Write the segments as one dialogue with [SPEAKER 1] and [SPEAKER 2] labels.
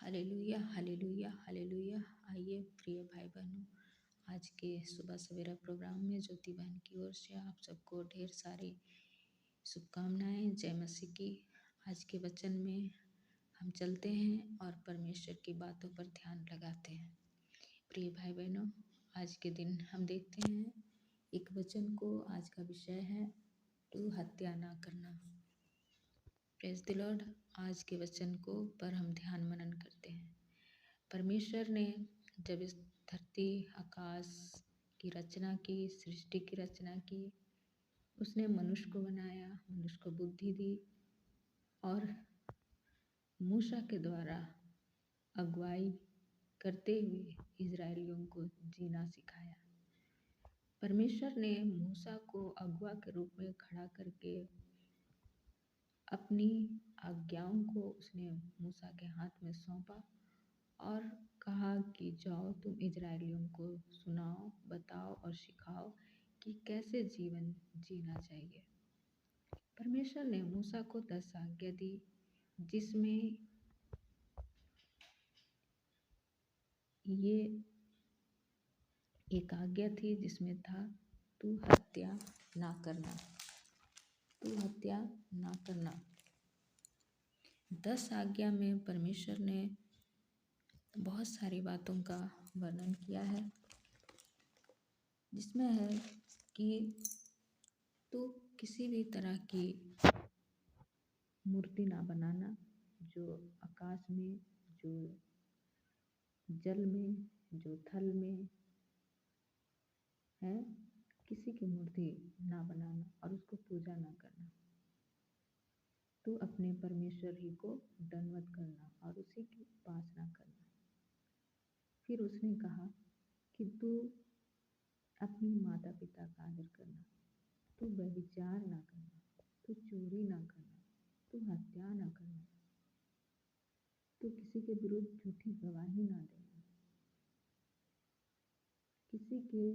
[SPEAKER 1] Hallelujah hallelujah hallelujah. आइए प्रिय भाई बहनों, आज के सुबह सवेरा प्रोग्राम में ज्योति बहन की ओर से आप सबको ढेर सारी शुभकामनाएं। जय मसीह की। आज के वचन में हम चलते हैं और परमेश्वर की बातों पर ध्यान लगाते हैं। प्रिय भाई बहनों, आज के दिन हम देखते हैं एक वचन को। आज का विषय है तू हत्या ना करना। Praise the Lord. आज के वचन को पर हम ध्यान मनन करते हैं। परमेश्वर ने जब इस धरती आकाश की रचना की, सृष्टि की रचना की, उसने मनुष्य को बनाया, मनुष्य को बुद्धि दी और मूसा के द्वारा अगुवाई करते हुए इजरायलियों को जीना सिखाया। परमेश्वर ने मूसा को अगुवा के रूप में खड़ा करके अपनी आज्ञाओं को उसने मूसा के हाथ में सौंपा और कहा कि जाओ तुम इजरायलियों को सुनाओ, बताओ और सिखाओ कि कैसे जीवन जीना चाहिए। परमेश्वर ने मूसा को 10 आज्ञा दी, जिसमें ये एक आज्ञा थी जिसमें था तू हत्या ना करना, तू हत्या ना करना। 10 आज्ञा में परमेश्वर ने बहुत सारी बातों का वर्णन किया है, जिसमें है कि तू किसी भी तरह की मूर्ति ना बनाना, जो आकाश में, जो जल में, जो थल में है, किसी की मूर्ति ना बनाना और उसको पूजा ना करना। तू अपने परमेश्वर ही को दंडवत करना और उसी की उपासना करना। फिर उसने कहा कि तू अपनी माता पिता का आदर करना, तू व्यभिचार ना करना, तू चोरी ना करना, तू हत्या ना करना, तू किसी के विरुद्ध झूठी गवाही ना देना, किसी के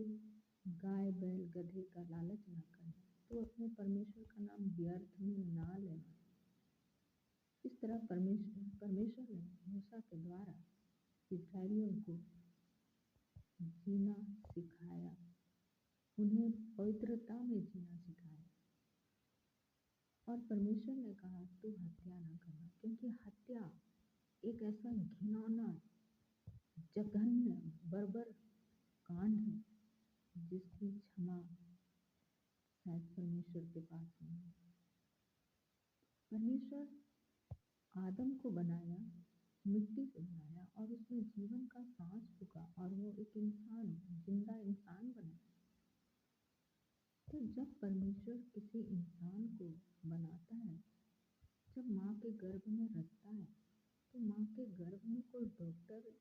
[SPEAKER 1] गाय बैल गधे का लालच ना करना, तू अपने परमेश्वर का नाम व्यर्थ में ना लेना। इस तरह परमेश्वर ने मूसा के द्वारा इस्राएलियों को जीना सिखाया, उन्हें पवित्रता में जीना सिखाया। और परमेश्वर ने कहा तू हत्या ना करना, क्योंकि हत्या एक ऐसा घिनौना, जघन्य, बर्बर कांड है जिसकी क्षमा शायद परमेश्वर के पास नहीं है। परमेश्वर आदम को बनाया, मिट्टी से बनाया और उसमें जीवन का सांस फूंका और वो एक इंसान, जिंदा इंसान बना। तो जब परमेश्वर किसी इंसान को बनाता है, जब माँ के गर्भ में रखता है, तो माँ के गर्भ में कोई डॉक्टर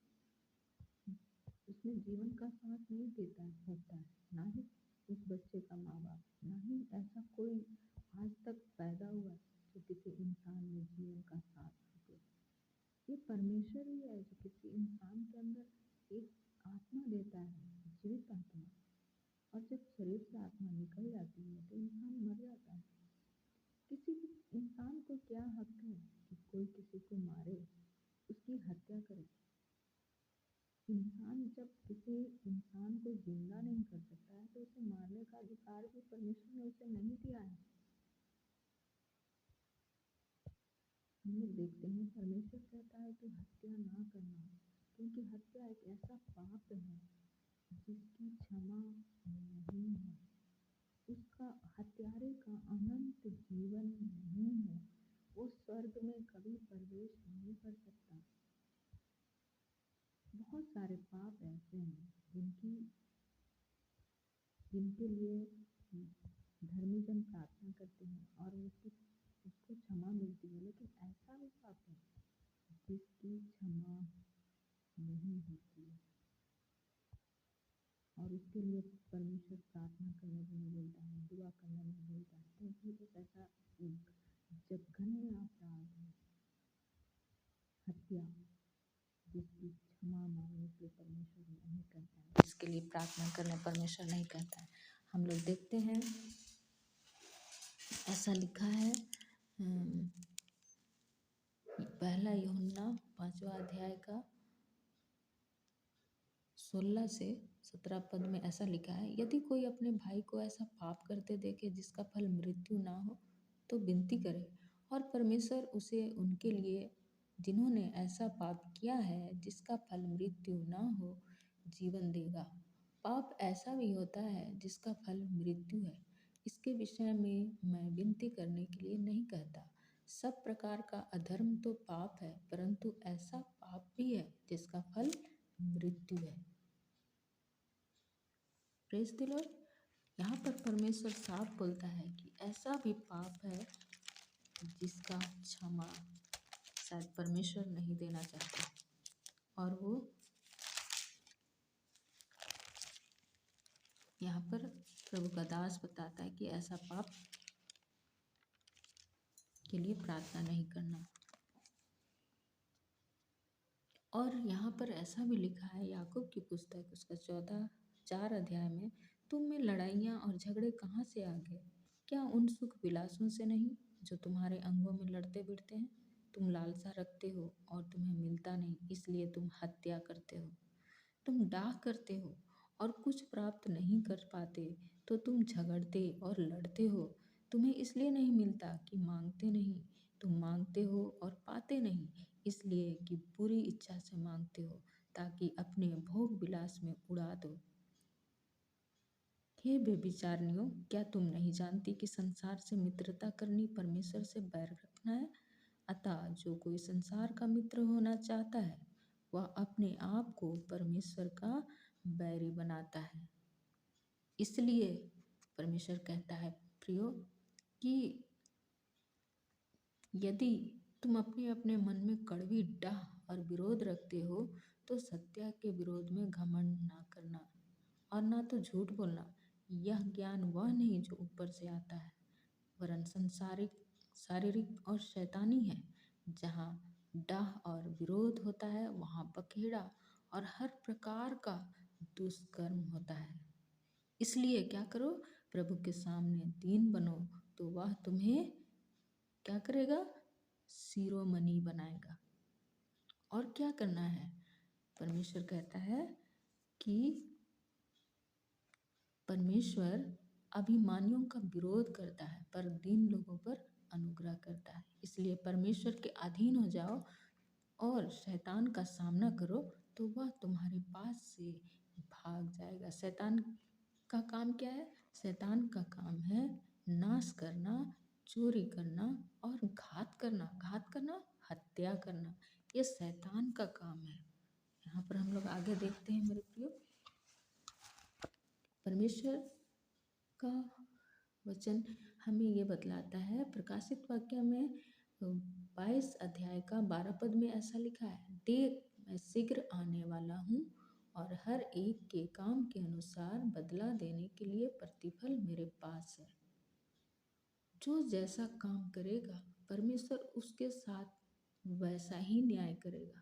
[SPEAKER 1] उसमें जीवन का सांस नहीं देता होता है, ना ही उस बच्चे का माँ बाप, ना ही ऐसा कोई आज तक पैदा हुआ जो किसी इंसान में जीवन का सांस फूंके। ये परमेश्वर ही है जो किसी इंसान के अंदर एक आत्मा देता है, जीवित आत्मा। और जब शरीर से आत्मा निकल जाती है तो इंसान मर जाता है। किसी भी इंसान को क्या हक है कि कोई किसी को मारे, उसकी हत्या करे। इंसान जब किसी इंसान को जिंदा नहीं कर सकता है तो उसे मारने का अधिकार भी परमेश्वर ने उसे नहीं दिया है। हम लोग देखते हैं परमेश्वर कहता है कि हत्या ना करना, क्योंकि हत्या एक ऐसा पाप है जिसकी क्षमा नहीं है। उसका हत्यारे का अनंत जीवन नहीं है, वो स्वर्ग में कभी प्रवेश नहीं कर सकता। बहुत सारे पाप ऐसे हैं जिनके लिए धर्मी जन प्रार्थना करते हैं और उसको क्षमा मिलती है, लेकिन ऐसा भी पाप है जिसकी क्षमा नहीं होती है और उसके लिए परमेश्वर प्रार्थना करने में बोलता है, दुआ करने में बोलता है, क्योंकि एक ऐसा जघन्य अपराध है हत्या, जिसकी क्षमा मांगने के लिए परमेश्वर नहीं करता है, इसके लिए प्रार्थना करने परमेश्वर नहीं करता है। हम लोग देखते हैं ऐसा लिखा है पहला यूहन्ना 5वां अध्याय का 16 से 17 पद में ऐसा लिखा है, यदि कोई अपने भाई को ऐसा पाप करते देखे जिसका फल मृत्यु ना हो तो विनती करे, और परमेश्वर उसे उनके लिए जिन्होंने ऐसा पाप किया है जिसका फल मृत्यु ना हो जीवन देगा। पाप ऐसा भी होता है जिसका फल मृत्यु है। इसके विषय में मैं विनती करने के लिए नहीं कहता। सब प्रकार का अधर्म तो पाप है, परंतु ऐसा पाप भी है जिसका फल मृत्यु है। Praise the Lord. यहाँ पर परमेश्वर साफ बोलता है कि ऐसा भी पाप है जिसका क्षमा शायद परमेश्वर नहीं देना चाहता, और वो यहाँ पर प्रभु का दास बताता है कि ऐसा पाप के लिए प्रार्थना नहीं करना। और यहाँ पर ऐसा भी लिखा है याकूब की पुस्तक उसका 4 अध्याय में, तुम में लड़ाइयाँ और झगड़े कहाँ से आ गए? क्या उन सुख विलासों से नहीं जो तुम्हारे अंगों में लड़ते भिड़ते हैं? तुम लालसा रखते हो और तुम्हें मिलता नहीं, इसलिए तुम हत्या करते हो। तुम डाह करते हो और कुछ प्राप्त नहीं कर पाते, तो तुम झगड़ते और लड़ते हो। तुम्हें इसलिए नहीं मिलता कि मांगते नहीं। तुम मांगते हो और पाते नहीं, इसलिए कि बुरी इच्छा से मांगते हो, ताकि अपने भोग विलास में उड़ा दो। हे व्यभिचारिणियों, क्या तुम नहीं जानती कि संसार से मित्रता करनी परमेश्वर से बैर रखना है? अतः जो कोई संसार का मित्र होना चाहता है वह अपने आप को परमेश्वर का बैरी बनाता है। इसलिए परमेश्वर कहता है प्रियो कि यदि तुम अपने अपने मन में कड़वी डाह और विरोध रखते हो तो सत्य के विरोध में घमंड ना करना और ना तो झूठ बोलना। यह ज्ञान वह नहीं जो ऊपर से आता है, वरन शारीरिक और शैतानी है। जहाँ डाह और विरोध होता है वहाँ बखेड़ा और हर प्रकार का दुष्कर्म होता है। इसलिए क्या करो, प्रभु के सामने दीन बनो, तो वह तुम्हें क्या करेगा? शिरोमणि बनाएगा। और क्या करना है? परमेश्वर कहता है कि परमेश्वर अभिमानियों का विरोध करता है पर दीन लोगों पर अनुग्रह करता है। इसलिए परमेश्वर के अधीन हो जाओ और शैतान का सामना करो, तो वह तुम्हारे पास से भाग जाएगा। शैतान का काम क्या है? शैतान का काम है नाश करना, चोरी करना और घात करना, हत्या करना। ये शैतान का काम है। यहाँ पर हम लोग आगे देखते हैं मेरे प्रियो, परमेश्वर का वचन हमें ये बतलाता है। प्रकाशित वाक्य में 22 अध्याय का 12 पद में ऐसा लिखा है, देख मैं शीघ्र आने वाला हूँ और हर एक के काम के अनुसार बदला देने के लिए प्रतिफल मेरे पास है। जो जैसा काम करेगा परमेश्वर उसके साथ वैसा ही न्याय करेगा।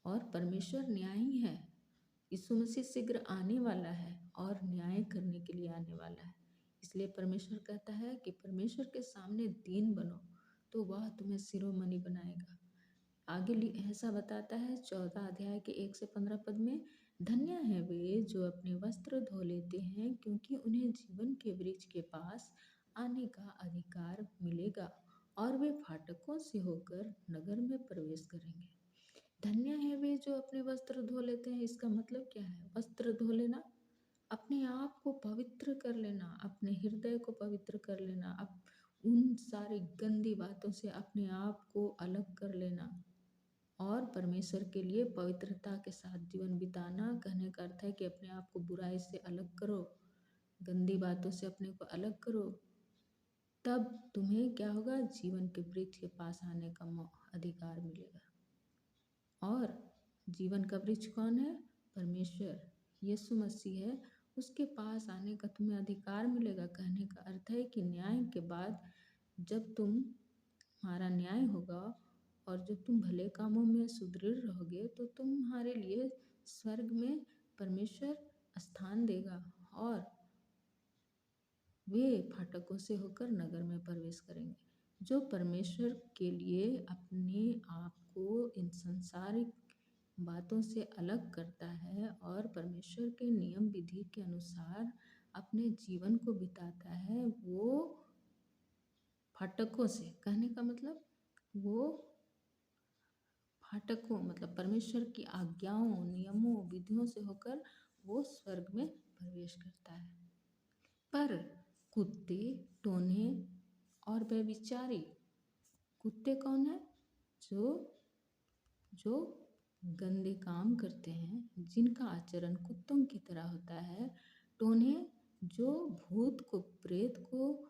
[SPEAKER 1] और परमेश्वर न्यायी है। यीशु मसीह शीघ्र आने वाला है और न्याय करने के लिए आने वाला है। इसलिए परमेश्वर कहता है कि परमेश्वर के सामने दीन बनो, तो वह तुम्हें शिरोमणि बनाएगा। आगे ऐसा बताता है 14 अध्याय के 1 से 15 पद में, धन्य है वे जो अपने वस्त्र धो लेते हैं, क्योंकि उन्हें जीवन के वृक्ष के पास आने का अधिकार मिलेगा और वे फाटकों से होकर नगर में प्रवेश करेंगे। धन्य है वे जो अपने वस्त्र धो लेते हैं। इसका मतलब क्या है? वस्त्र धो लेना, अपने आप को पवित्र कर लेना, अपने हृदय को पवित्र कर लेना, अब उन सारी गंदी बातों से अपने आप को अलग कर लेना और परमेश्वर के लिए पवित्रता के साथ जीवन बिताना। कहने का अर्थ है कि अपने आप को बुराई से अलग करो, गंदी बातों से अपने को अलग करो, तब तुम्हें क्या होगा? जीवन के वृक्ष के पास आने का अधिकार मिलेगा। और जीवन का वृक्ष कौन है? परमेश्वर, यीशु मसीह है। उसके पास आने का तुम्हें अधिकार मिलेगा। कहने का अर्थ है कि न्याय के बाद जब तुम्हारा न्याय होगा और जब तुम भले कामों में सुदृढ़ रहोगे, तो तुम्हारे लिए स्वर्ग में परमेश्वर स्थान देगा और वे फाटकों से होकर नगर में प्रवेश करेंगे। जो परमेश्वर के लिए अपने आप को इन सांसारिक बातों से अलग करता है और परमेश्वर के नियम विधि के अनुसार अपने जीवन को बिताता है, वो फाटकों से, कहने का मतलब वो फाटकों मतलब परमेश्वर की आज्ञाओं, नियमों, विधियों से होकर वो स्वर्ग में प्रवेश करता है। पर कुत्ते, टोन्हे और व्यभिचारी, कुत्ते कौन है? जो गंदे काम करते हैं, जिनका आचरण कुत्तों की तरह होता है। टोन्हे, जो भूत को, प्रेत को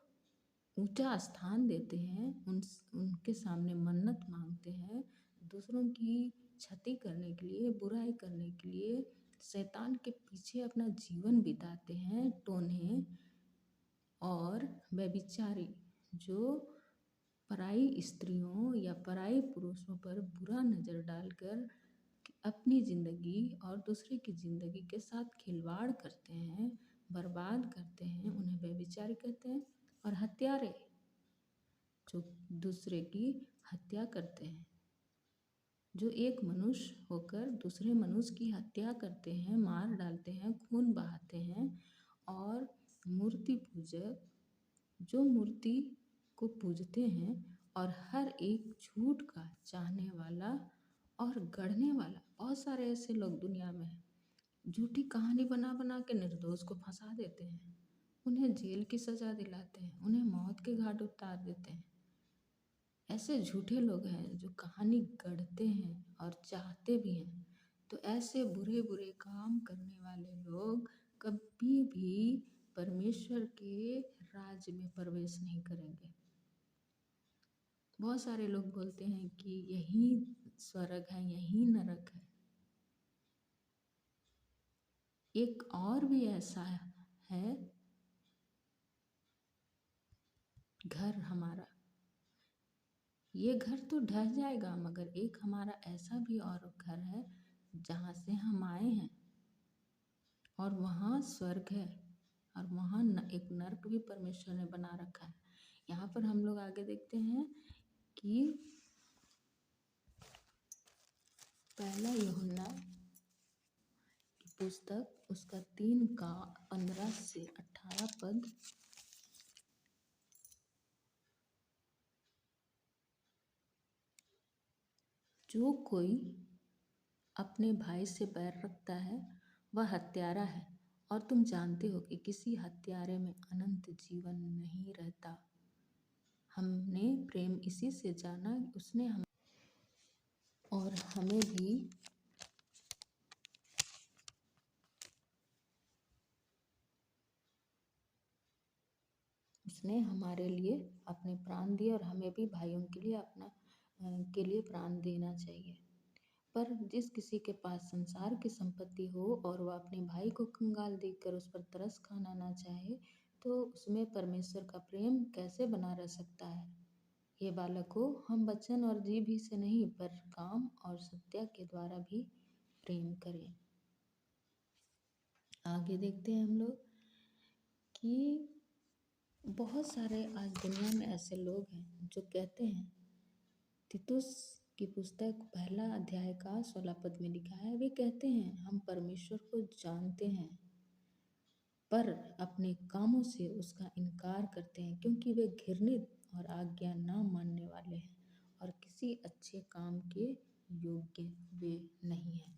[SPEAKER 1] ऊंचा स्थान देते हैं, उनके सामने मन्नत मांगते हैं, दूसरों की क्षति करने के लिए, बुराई करने के लिए शैतान के पीछे अपना जीवन बिताते हैं टोन्हे। और व्यभिचारी, जो पराई स्त्रियों या पराई पुरुषों पर बुरा नज़र डालकर अपनी ज़िंदगी और दूसरे की ज़िंदगी के साथ खिलवाड़ करते हैं, बर्बाद करते हैं, उन्हें व्यभिचारी कहते हैं। और हत्यारे, जो दूसरे की हत्या करते हैं, जो एक मनुष्य होकर दूसरे मनुष्य की हत्या करते हैं, मार डालते हैं, खून बहाते हैं। और मूर्ति पूजक, जो मूर्ति को पूजते हैं और हर एक झूठ का चाहने वाला और गढ़ने वाला, बहुत सारे ऐसे लोग दुनिया में हैं, झूठी कहानी बना बना के निर्दोष को फंसा देते हैं, उन्हें जेल की सज़ा दिलाते हैं, उन्हें मौत के घाट उतार देते हैं। ऐसे झूठे लोग हैं जो कहानी गढ़ते हैं और चाहते भी हैं। तो ऐसे बुरे बुरे काम करने वाले लोग कभी भी परमेश्वर के राज्य में प्रवेश नहीं करेंगे। बहुत सारे लोग बोलते हैं कि यही स्वर्ग है, यही नरक है। एक और भी ऐसा है घर हमारा, ये घर तो ढह जाएगा, मगर एक हमारा ऐसा भी और घर है जहाँ से हम आए हैं, और वहाँ स्वर्ग है, और वहाँ एक नरक भी परमेश्वर ने बना रखा है। यहाँ पर हम लोग आगे देखते हैं कि पहला यूहन्ना की पुस्तक, उसका 3 का 15 से 18 पद। जो कोई अपने भाई से बैर रखता है वह हत्यारा है, और तुम जानते हो कि किसी हत्यारे में अनंत जीवन नहीं रहता। हमने प्रेम इसी से जाना, उसने हमें उसने हमारे लिए अपने प्राण दिए, और हमें भी भाइयों के लिए प्राण देना चाहिए। पर जिस किसी के पास संसार की संपत्ति हो और वह अपने भाई को कंगाल देखकर उस पर तरस खाना ना चाहे, तो उसमें परमेश्वर का प्रेम कैसे बना रह सकता है? हे बालकों, हम वचन और जीभ ही से नहीं, पर काम और सत्य के द्वारा भी प्रेम करें। आगे देखते हैं हम लोग कि बहुत सारे आज दुनिया में ऐसे लोग हैं जो कहते हैं, तीतुस की पुस्तक 1 अध्याय का 16 पद में लिखा है, वे कहते हैं हम परमेश्वर को जानते हैं, पर अपने कामों से उसका इनकार करते हैं, क्योंकि वे घृणित और आज्ञा न मानने वाले हैं और किसी अच्छे काम के योग्य वे नहीं हैं।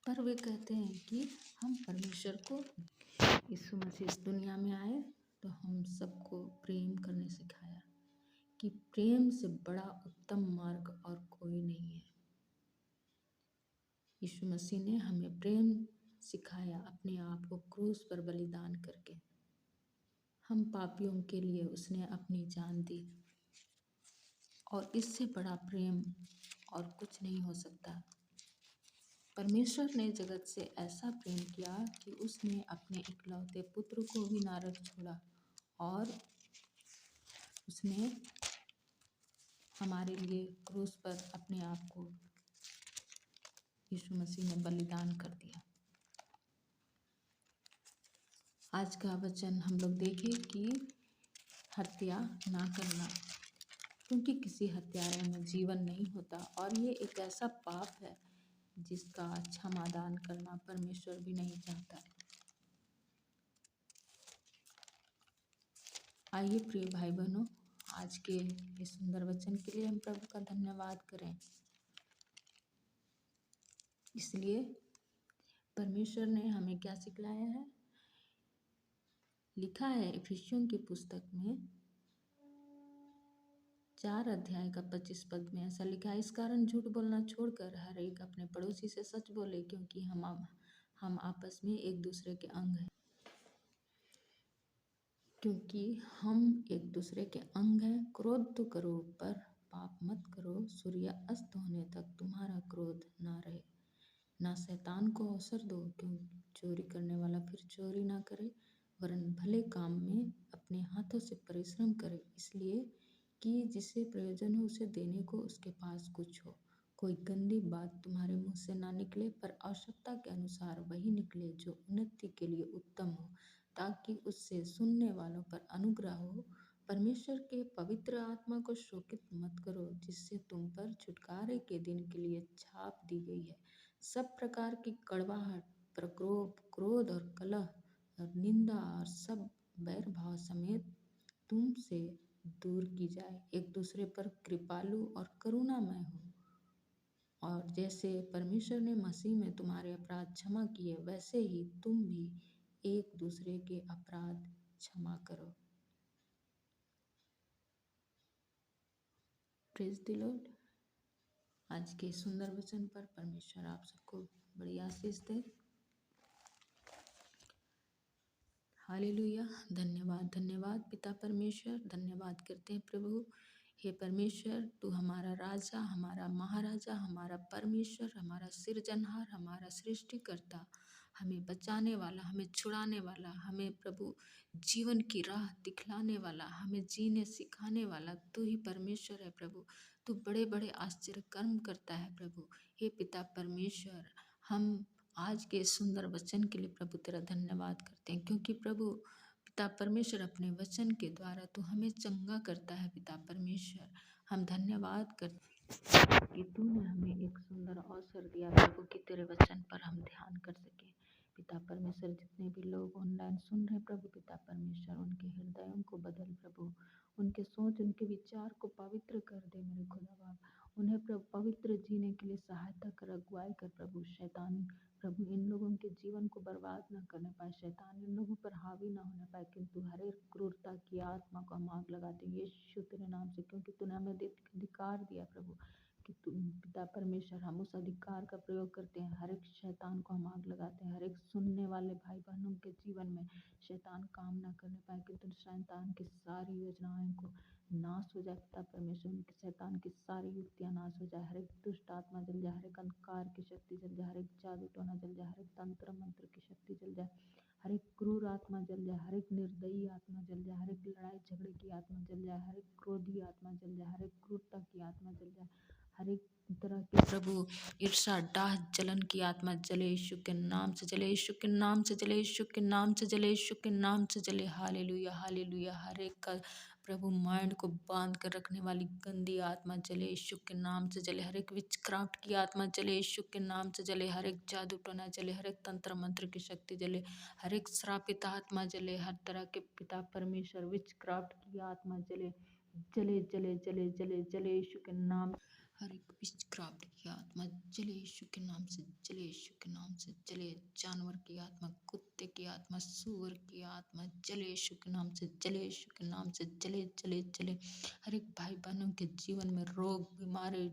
[SPEAKER 1] पर वे कहते हैं कि हम परमेश्वर को, यीशु मसीह इस दुनिया में आए तो हम सबको प्रेम करने सिखाया कि प्रेम से बड़ा उत्तम मार्ग और कोई नहीं है। यीशु मसीह ने हमें प्रेम सिखाया अपने आप को क्रूस पर बलिदान करके। हम पापियों के लिए उसने अपनी जान दी, और इससे बड़ा प्रेम और कुछ नहीं हो सकता। परमेश्वर ने जगत से ऐसा प्रेम किया कि उसने अपने इकलौते पुत्र को भी ना रख छोड़ा, और उसने हमारे लिए क्रूस पर अपने आप को, यीशु मसीह ने बलिदान कर दिया। आज का वचन हम लोग देखें कि हत्या ना करना, क्योंकि किसी हत्यारे में जीवन नहीं होता और ये एक ऐसा पाप है जिसका क्षमादान करना परमेश्वर भी नहीं चाहता। आइए प्रिय भाई बहनों, आज के इस सुंदर वचन के लिए हम प्रभु का धन्यवाद करें। इसलिए परमेश्वर ने हमें क्या सिखलाया है? लिखा है इफिसियों की पुस्तक में 4 अध्याय का 25 पद में ऐसा लिखा है, इस कारण झूठ बोलना छोड़कर हर एक अपने पड़ोसी से सच बोले, क्योंकि हम आपस में एक दूसरे के अंग हैं। क्योंकि हम एक दूसरे के अंग हैं। क्रोध तो करो पर पाप मत करो। सूर्य अस्त होने तक तुम्हारा क्रोध ना रहे। ना शैतान को अवसर दो, क्यों चोरी करने वाला फिर चोरी ना करे, वरन भले काम में अपने हाथों से परिश्रम करे, इसलिए कि जिसे प्रयोजन हो उसे देने को उसके पास कुछ हो। कोई गंदी बात तुम्हारे मुंह से ना निकले, पर आवश्यकता के अनुसार वही निकले जो उन्नति के लिए उत्तम हो, ताकि उससे सुनने वालों पर अनुग्रह हो। परमेश्वर के पवित्र आत्मा को शोकित मत करो, जिससे तुम पर छुटकारे के दिन के लिए छाप दी गई है। सब प्रकार की कड़वाहट, प्रकोप, क्रोध और कलह और निंदा और सब बैर भाव समेत तुमसे दूर की जाए। एक दूसरे पर कृपालु और करुणामय हो, और जैसे परमेश्वर ने मसीह में तुम्हारे अपराध क्षमा किए, वैसे ही तुम भी एक दूसरे के अपराध क्षमा करो। Praise the Lord. आज के सुंदर वचन पर परमेश्वर आप सबको बड़ी आशीष दे। हालेलुया। धन्यवाद धन्यवाद पिता परमेश्वर, धन्यवाद करते हैं प्रभु। हे परमेश्वर, तू हमारा राजा, हमारा महाराजा, हमारा परमेश्वर, हमारा सृजनहार, हमारा सृष्टिकर्ता, हमें बचाने वाला, हमें छुड़ाने वाला, हमें प्रभु जीवन की राह दिखलाने वाला, हमें जीने सिखाने वाला तू ही परमेश्वर है प्रभु। तू बड़े बड़े आश्चर्य कर्म करता है प्रभु। हे पिता परमेश्वर, हम आज के सुंदर वचन के लिए प्रभु तेरा धन्यवाद करते हैं, क्योंकि प्रभु पिता परमेश्वर अपने वचन के द्वारा तू हमें चंगा करता है। पिता परमेश्वर, हम धन्यवाद करते हैं कि तूने हमें एक सुंदर अवसर दिया प्रभु कि तेरे वचन पर हम ध्यान कर सके। पिता परमेश्वर, जितने भी लोग ऑनलाइन सुन रहे हैं प्रभु पिता परमेश्वर, उनके हृदयों को बदल प्रभु, उनके सोच, उनके विचार को पवित्र कर दे मेरे खुदा बाप। उन्हें प्रभु पवित्र जीने के लिए सहायता कर, अगुवाई कर प्रभु। शैतान प्रभु इन लोगों के जीवन को बर्बाद न करने पाए, शैतान इन लोगों पर हावी न होने पाए, किंतु हर एक क्रूरता की आत्मा को हम आग लगाते हैं यीशु तेरे नाम से, क्योंकि तूने हमें अधिकार दिया प्रभु कि तू पिता परमेश्वर, हम उस अधिकार का प्रयोग करते हैं। हर एक शैतान को हम आग लगाते हैं। हर एक सुनने वाले भाई बहनों के जीवन में शैतान काम ना करने पाए, किंतु शैतान की सारी योजनाओं को नाश हो जाए। पिता परमेश्वर, उनकी शैतान की सारी युक्तियां नाश हो जाए। हर एक दुष्ट आत्मा जल जाए, हर एक अंधकार की शक्ति जल जाए, हर एक जादू टोना जल जाए, हर एक तंत्र मंत्र की शक्ति जल जाए, हर एक क्रूर आत्मा जल जाए, हर एक निर्दयी आत्मा जल जाए, हर एक लड़ाई झगड़े की आत्मा जल जाए, हर एक क्रोधी आत्मा जल जाए, हर एक क्रूरता की आत्मा जल जाए, हर एक तरह की प्रभु ईर्षा डाह जलन की आत्मा जले यीशु के नाम से जले, यीशु के नाम से जले, यीशु के नाम से जले, यीशु के नाम से जले। Hallelujah hallelujah. हर एक का प्रभु माइंड को बांध कर रखने वाली गंदी आत्मा जले, यीशु के नाम से जले। हर एक विचक्राफ्ट की आत्मा जले, यीशु के नाम से जले। हर एक जादू टोना जले, हर एक तंत्र मंत्र की शक्ति जले, हर एक श्रापित आत्मा जले, हर तरह के पिता परमेश्वर विचक्राफ्ट की आत्मा जले जले जले जले जले जले यीशु के नाम। हर एक विचक्राफ्ट की आत्मा जले यीशु के नाम से जले, यीशु के नाम से जले। जानवर की आत्मा, कुत्ते की आत्मा, सूअर की आत्मा जले यीशु के नाम से जले, यीशु के नाम से जले जले जले। हर एक भाई बहनों के जीवन में रोग बीमारी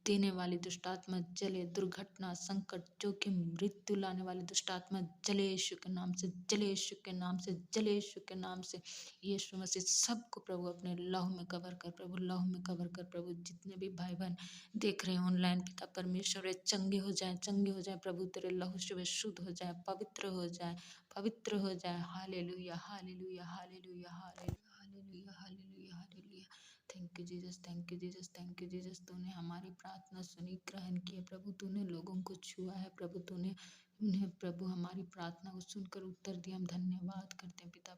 [SPEAKER 1] देने वाली दुष्ट आत्मा जले, दुर्घटना संकट जोखिम मृत्यु लाने वाली दुष्ट आत्मा जले यीशु के नाम से जले, यीशु के नाम से जले, यीशु के नाम से। यीशु मसीह सबको प्रभु अपने लहू में कवर कर प्रभु, लहू में कवर कर प्रभु। जितने भी भाई बहन देख रहे हैं ऑनलाइन पिता परमेश्वर, चंगे हो जाए, चंगे हो जाए प्रभु। तेरे लहू से वे शुद्ध हो जाए, पवित्र हो जाए, पवित्र हो जाए। Hallelujah hallelujah hallelujah hallelujah hallelujah hallelujah hallelujah. Thank you Jesus, thank you Jesus, thank you Jesus. तूने हमारी प्रार्थना सुनी, ग्रहण किए प्रभु। तूने लोगों को छुआ है प्रभु, तूने उन्हें प्रभु हमारी प्रार्थना को सुनकर उत्तर दिया। हम धन्यवाद करते हैं पिता।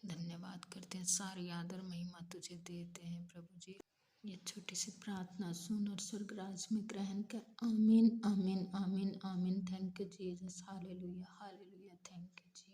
[SPEAKER 1] धन्यवाद करते हैं, सारी आदर महिमा तुझे देते हैं प्रभु जी। ये छोटी सी प्रार्थना सुन और स्वर्गराज में ग्रहण कर। आमीन आमीन आमीन आमीन। Thank you Jesus, hallelujah hallelujah. Thank you ji.